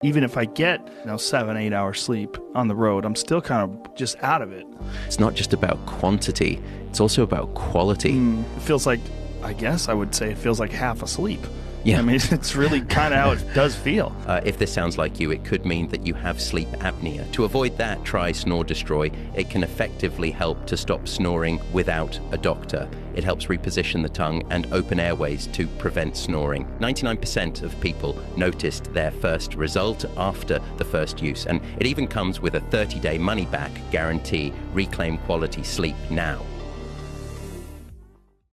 Even if I get 7-8 hours sleep on the road, I'm still kind of just out of it. It's not just about quantity, it's also about quality. It feels like, I guess I would say it feels like half asleep. Yeah. I mean, it's really kind of how it does feel. If this sounds like you, it could mean that you have sleep apnea. To avoid that, try Snore Destroy. It can effectively help to stop snoring without a doctor. It helps reposition the tongue and open airways to prevent snoring. 99% of people noticed their first result after the first use, and it even comes with a 30-day money-back guarantee. Reclaim quality sleep now.